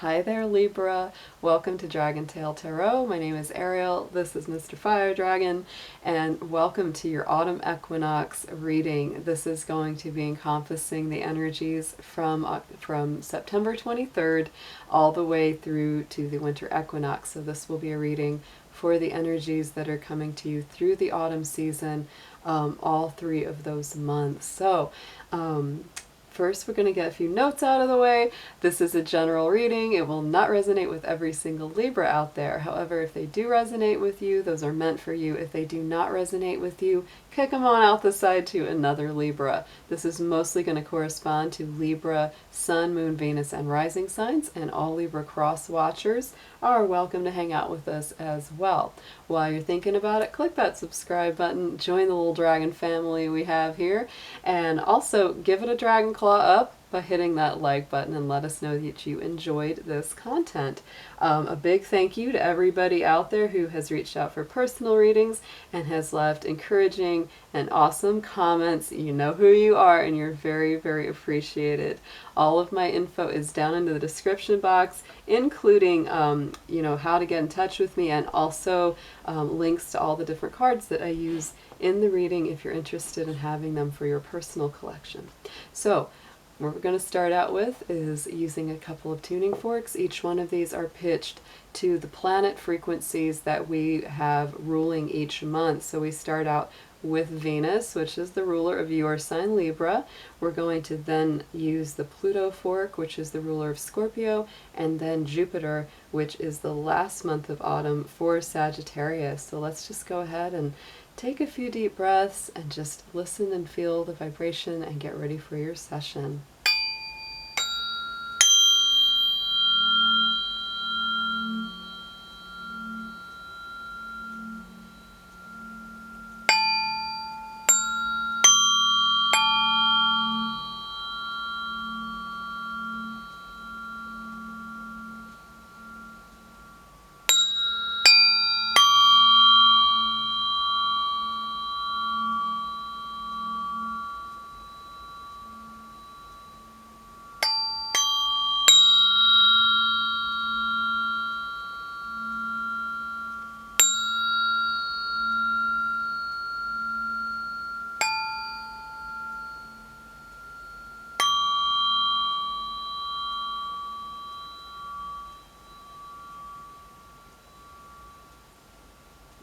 Hi there, Libra. Welcome to Dragon Tail Tarot. My name is Ariel. This is Mr. Fire Dragon, and welcome to your autumn equinox reading. This is going to be encompassing the energies from September 23rd all the way through to the winter equinox. So this will be a reading for the energies that are coming to you through the autumn season, all 3 of those months. So, first, we're going to get a few notes out of the way. This is a general reading. It will not resonate with every single Libra out there. However, if they do resonate with you, those are meant for you. If they do not resonate with you, kick them on out the side to another Libra. This is mostly going to correspond to Libra, Sun, Moon, Venus, and Rising signs, and all Libra cross watchers are welcome to hang out with us as well. While you're thinking about it, click that subscribe button, join the little dragon family we have here, and also give it a dragon claw up by hitting that like button and let us know that you enjoyed this content. A big thank you to everybody out there who has reached out for personal readings and has left encouraging and awesome comments. You know who you are, and you're very, very appreciated. All of my info is down in the description box, including how to get in touch with me, and also links to all the different cards that I use in the reading if you're interested in having them for your personal collection. So what we're going to start out with is using a couple of tuning forks. Each one of these are pitched to the planet frequencies that we have ruling each month. So we start out with Venus, which is the ruler of your sign Libra. We're going to then use the Pluto fork, which is the ruler of Scorpio, and then Jupiter, which is the last month of autumn for Sagittarius. So let's just go ahead and take a few deep breaths and just listen and feel the vibration and get ready for your session.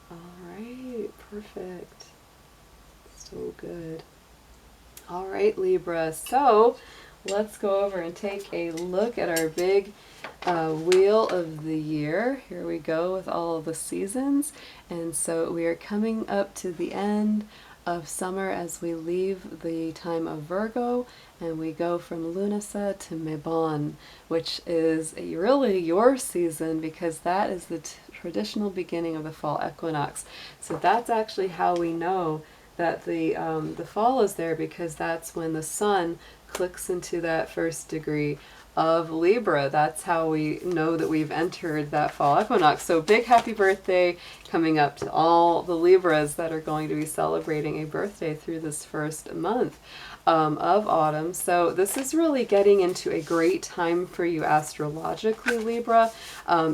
Alright, perfect. So good. Alright, Libra, so let's go over and take a look at our big wheel of the year. Here we go with all of the seasons. And so we are coming up to the end of summer as we leave the time of Virgo and we go from Lunasa to Mebon, which is really your season because that is the traditional beginning of the fall equinox. So that's actually how we know that the fall is there, because that's when the sun clicks into that first degree of Libra. That's how we know that we've entered that fall equinox. So big happy birthday coming up to all the Libras that are going to be celebrating a birthday through this first month of autumn. So this is really getting into a great time for you astrologically, Libra.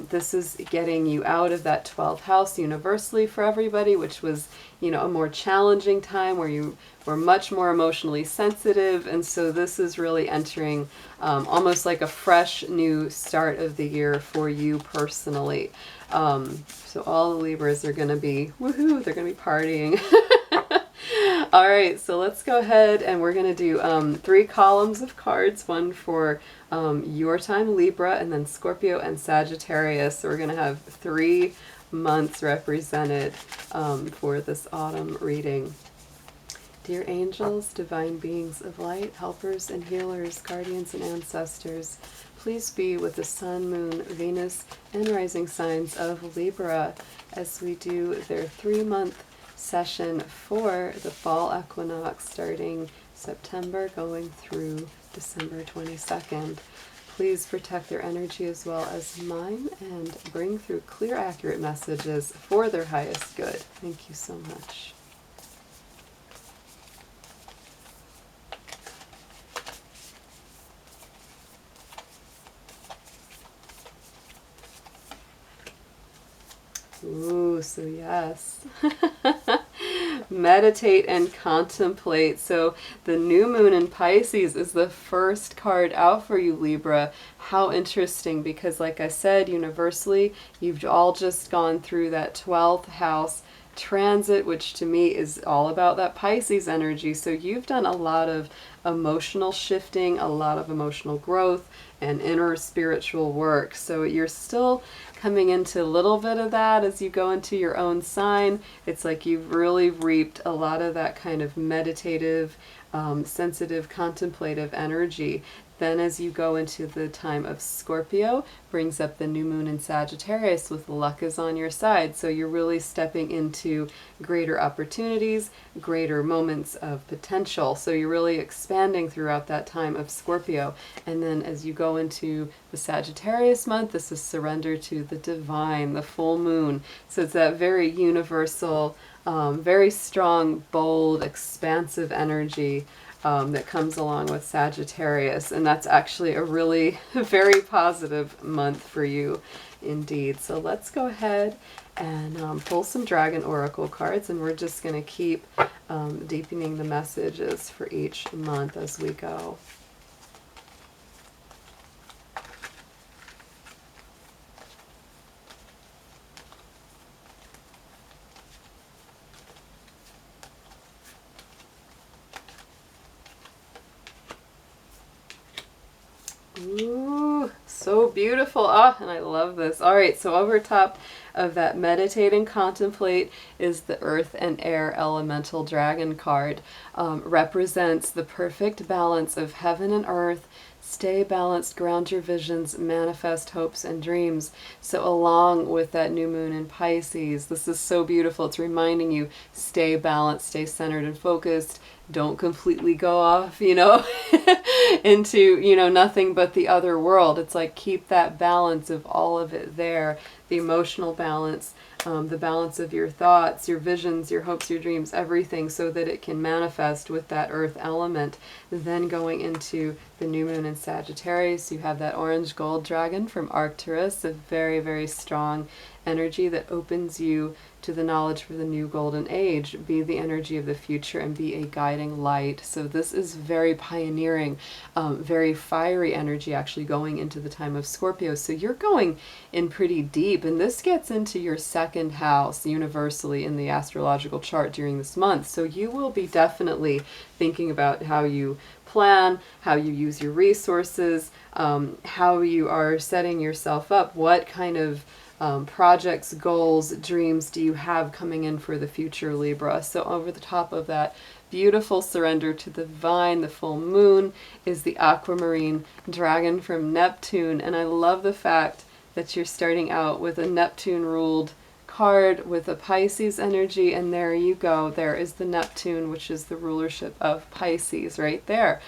This is getting you out of that 12th house universally for everybody, which was, a more challenging time where you were much more emotionally sensitive. And so this is really entering almost like a fresh new start of the year for you personally. So all the Libras are going to be, woohoo, they're going to be partying. All right, so let's go ahead and we're going to do 3 columns of cards, one for your time, Libra, and then Scorpio and Sagittarius. So we're going to have 3 months represented for this autumn reading. Dear angels, divine beings of light, helpers and healers, guardians and ancestors, please be with the Sun, Moon, Venus, and rising signs of Libra as we do their 3-month session for the fall equinox starting September going through December 22nd. Please protect their energy as well as mine and bring through clear, accurate messages for their highest good. Thank you so much. Ooh, so yes. Meditate and contemplate. So the new moon in Pisces is the first card out for you, Libra. How interesting, because like I said, universally, you've all just gone through that 12th house transit, which to me is all about that Pisces energy. So you've done a lot of emotional shifting, a lot of emotional growth, and inner spiritual work. So you're still coming into a little bit of that as you go into your own sign. It's like you've really reaped a lot of that kind of meditative, sensitive, contemplative energy. Then as you go into the time of Scorpio, brings up the new moon in Sagittarius with luck is on your side. So you're really stepping into greater opportunities, greater moments of potential. So you're really expanding throughout that time of Scorpio. And then as you go into the Sagittarius month, this is surrender to the divine, the full moon. So it's that very universal, very strong, bold, expansive energy that comes along with Sagittarius, and that's actually a really very positive month for you indeed. So let's go ahead and pull some Dragon Oracle cards, and we're just going to keep deepening the messages for each month as we go. Ooh, so beautiful. Ah, and I love this. All right, so over top of that meditate and contemplate is the earth and air elemental dragon card. Represents the perfect balance of heaven and earth. Stay balanced, ground your visions, manifest hopes and dreams. So along with that new moon in Pisces, this is so beautiful. It's reminding you, stay balanced, stay centered and focused. Don't completely go off, into, nothing but the other world. It's like keep that balance of all of it there. The emotional balance, the balance of your thoughts, your visions, your hopes, your dreams, everything, so that it can manifest with that earth element. Then going into the new moon in Sagittarius, you have that orange gold dragon from Arcturus, a very, very strong energy that opens you to the knowledge for the new golden age. Be the energy of the future and be a guiding light. So this is very pioneering, very fiery energy actually going into the time of Scorpio. So you're going in pretty deep, and this gets into your second house universally in the astrological chart during this month. So you will be definitely thinking about how you plan, how you use your resources, how you are setting yourself up, what kind of projects, goals, dreams do you have coming in for the future, Libra? So over the top of that beautiful surrender to the divine, the full moon, is the aquamarine dragon from Neptune. And I love the fact that you're starting out with a Neptune-ruled card with a Pisces energy, and there you go. There is the Neptune, which is the rulership of Pisces right there.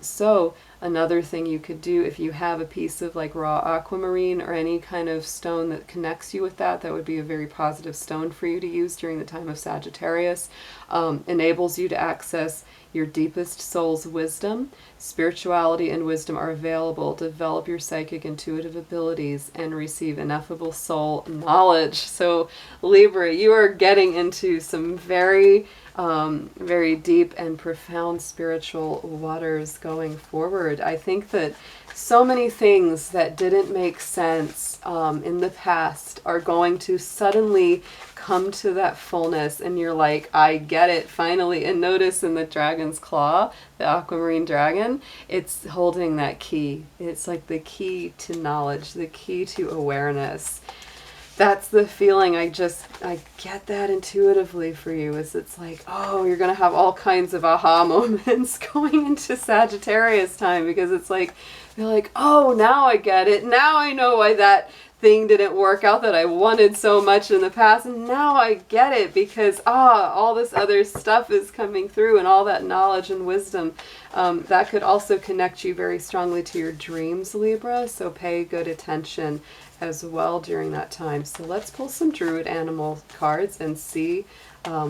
So another thing you could do, if you have a piece of like raw aquamarine or any kind of stone that connects you with that, that would be a very positive stone for you to use during the time of Sagittarius. Enables you to access your deepest soul's wisdom. Spirituality and wisdom are available. Develop your psychic intuitive abilities and receive ineffable soul knowledge. So Libra, you are getting into some very very deep and profound spiritual waters going forward. I think that so many things that didn't make sense in the past are going to suddenly come to that fullness, and you're like, I get it finally. And notice in the dragon's claw, the aquamarine dragon, it's holding that key. It's like the key to knowledge, the key to awareness. That's the feeling. I get that intuitively for you, is it's like, oh, you're going to have all kinds of aha moments going into Sagittarius time, because it's like, you're like, oh, now I get it. Now I know why that thing didn't work out that I wanted so much in the past. And now I get it, because, all this other stuff is coming through, and all that knowledge and wisdom. That could also connect you very strongly to your dreams, Libra. So pay good attention as well during that time. So let's pull some Druid animal cards and see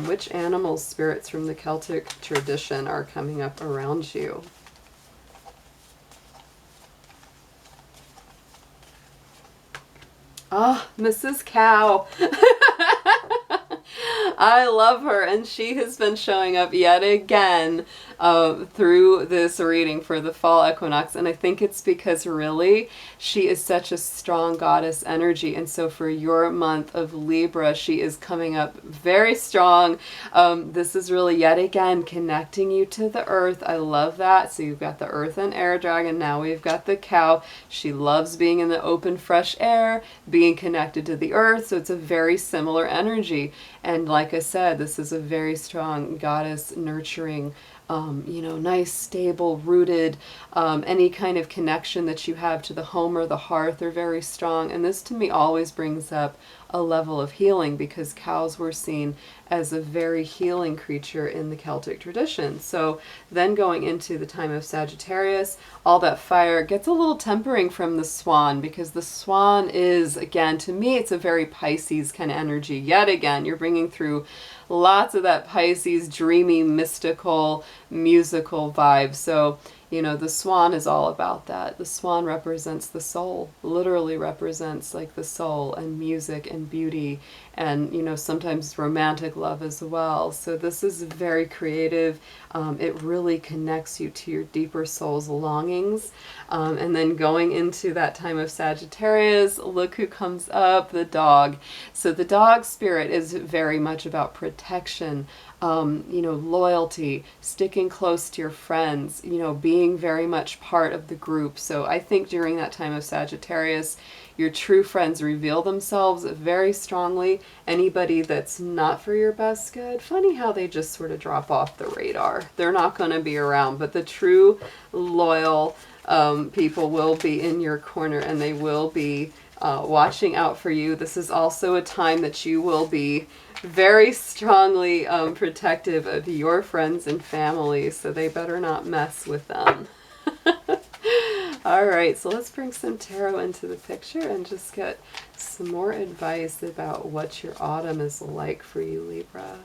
which animal spirits from the Celtic tradition are coming up around you. Ah, Mrs. Cow. I love her, and she has been showing up yet again through this reading for the fall equinox, and I think it's because really she is such a strong goddess energy, and so for your month of Libra, she is coming up very strong. This is really yet again connecting you to the earth. I love that. So you've got the earth and air dragon, now we've got the cow. She loves being in the open, fresh air, being connected to the earth, so it's a very similar energy. And like I said, this is a very strong goddess nurturing, nice, stable, rooted, any kind of connection that you have to the home or the hearth are very strong. And this to me always brings up a level of healing, because cows were seen as a very healing creature in the Celtic tradition. So then going into the time of Sagittarius, all that fire gets a little tempering from the swan, because the swan is, again, to me, it's a very Pisces kind of energy. Yet again, you're bringing through lots of that Pisces, dreamy, mystical, musical vibe. So the swan is all about that. The swan represents the soul, literally represents like the soul and music and beauty and, sometimes romantic love as well. So this is very creative. It really connects you to your deeper soul's longings. And then going into that time of Sagittarius, look who comes up, the dog. So the dog spirit is very much about protection, loyalty, sticking close to your friends, being very much part of the group. So I think during that time of Sagittarius, your true friends reveal themselves very strongly. Anybody that's not for your best good, funny how they just sort of drop off the radar. They're not going to be around, but the true loyal people will be in your corner, and they will be watching out for you. This is also a time that you will be very strongly protective of your friends and family, so they better not mess with them. All right, so let's bring some tarot into the picture and just get some more advice about what your autumn is like for you, Libra.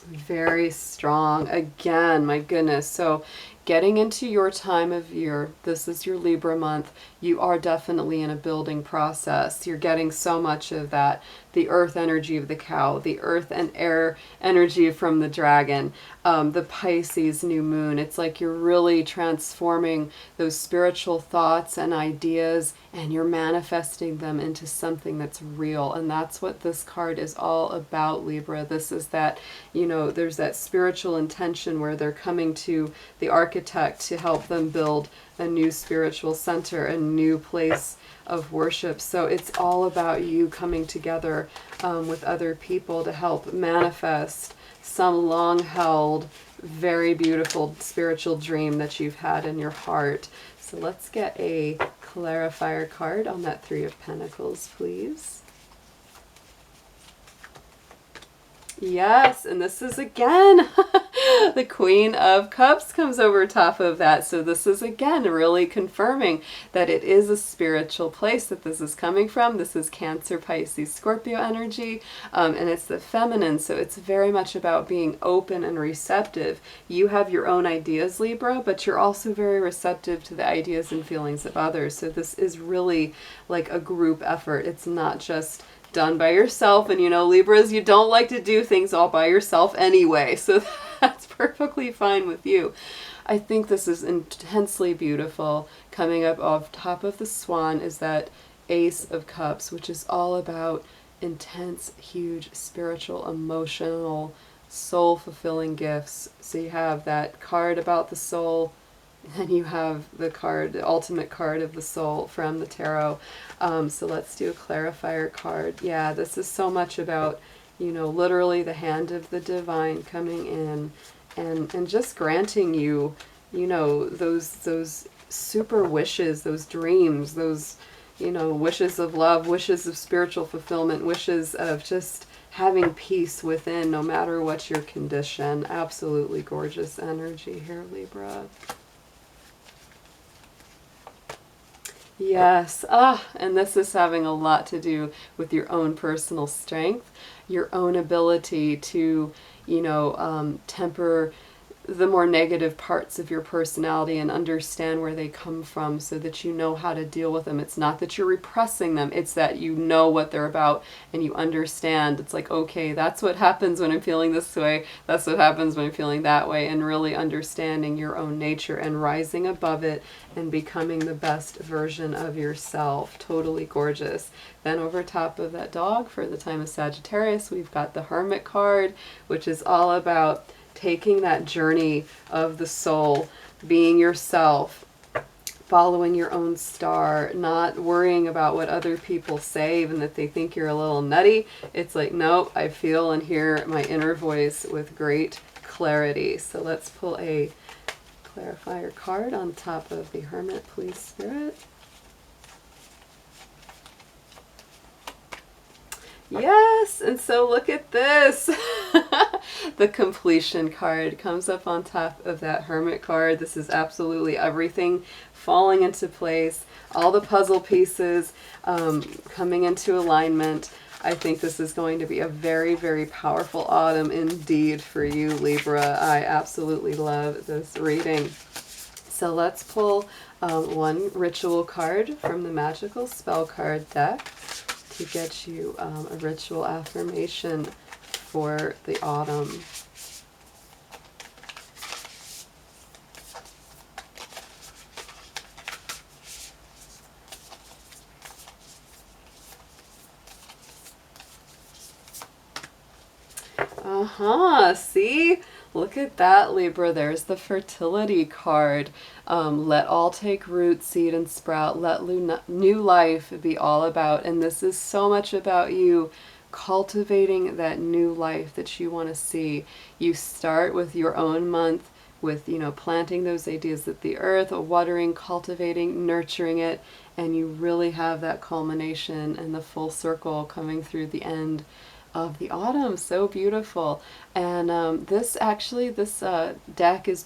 Very strong. Again, my goodness. So getting into your time of year, this is your Libra month, you are definitely in a building process. You're getting so much of that, the earth energy of the cow, the earth and air energy from the dragon, the Pisces new moon. It's like you're really transforming those spiritual thoughts and ideas, and you're manifesting them into something that's real. And that's what this card is all about, Libra. This is that, there's that spiritual intention where they're coming to the architect to help them build a new spiritual center, a new place of worship. So it's all about you coming together with other people to help manifest some long-held, very beautiful spiritual dream that you've had in your heart. So let's get a clarifier card on that Three of Pentacles, please. Yes, and this is again, the Queen of Cups comes over top of that. So this is again really confirming that it is a spiritual place that this is coming from. This is Cancer, Pisces, Scorpio energy, and it's the feminine. So it's very much about being open and receptive. You have your own ideas, Libra, but you're also very receptive to the ideas and feelings of others. So this is really like a group effort. It's not just done by yourself, and Libras, you don't like to do things all by yourself anyway, so that's perfectly fine with you. I think this is intensely beautiful. Coming up off top of the swan is that Ace of Cups, which is all about intense, huge, spiritual, emotional, soul-fulfilling gifts. So you have that card about the soul, and you have the card, the ultimate card of the soul from the tarot. So let's do a clarifier card. Yeah, this is so much about, literally the hand of the divine coming in and just granting you, those super wishes, those dreams, those, wishes of love, wishes of spiritual fulfillment, wishes of just having peace within, no matter what your condition. Absolutely gorgeous energy here, Libra. Yes, and this is having a lot to do with your own personal strength. your own ability to, temper the more negative parts of your personality and understand where they come from so that you know how to deal with them. It's not that you're repressing them, it's that you know what they're about and you understand. It's like, okay, that's what happens when I'm feeling this way, that's what happens when I'm feeling that way, and really understanding your own nature and rising above it and becoming the best version of yourself. Totally gorgeous. Then over top of that dog, for the time of Sagittarius, we've got the Hermit card, which is all about taking that journey of the soul, being yourself, following your own star, not worrying about what other people say, even if they think you're a little nutty. It's like, nope, I feel and hear my inner voice with great clarity. So let's pull a clarifier card on top of the Hermit, please, Spirit. Yes, and so look at this. The completion card comes up on top of that Hermit card. This is absolutely everything falling into place, all the puzzle pieces coming into alignment. I think this is going to be a very, very powerful autumn indeed for you, Libra. I absolutely love this reading. So let's pull one ritual card from the Magical Spell Card deck to get you a ritual affirmation for the autumn. See? Look at that, Libra. There's the fertility card. Let all take root, seed, and sprout. Let new life be all about. And this is so much about you cultivating that new life that you want to see. You start with your own month with, planting those ideas at the earth, watering, cultivating, nurturing it, and you really have that culmination and the full circle coming through the end of the autumn. So beautiful. And this deck is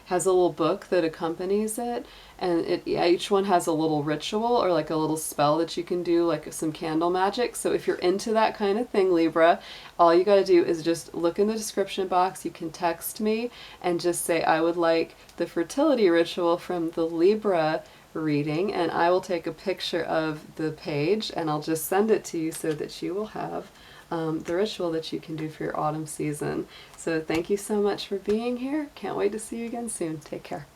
has a little book that accompanies it, and each one has a little ritual or like a little spell that you can do, like some candle magic. So if you're into that kind of thing, Libra, all you got to do is just look in the description box. You can text me and just say, I would like the fertility ritual from the Libra reading, and I will take a picture of the page and I'll just send it to you so that you will have the ritual that you can do for your autumn season. So thank you so much for being here. Can't wait to see you again soon. Take care.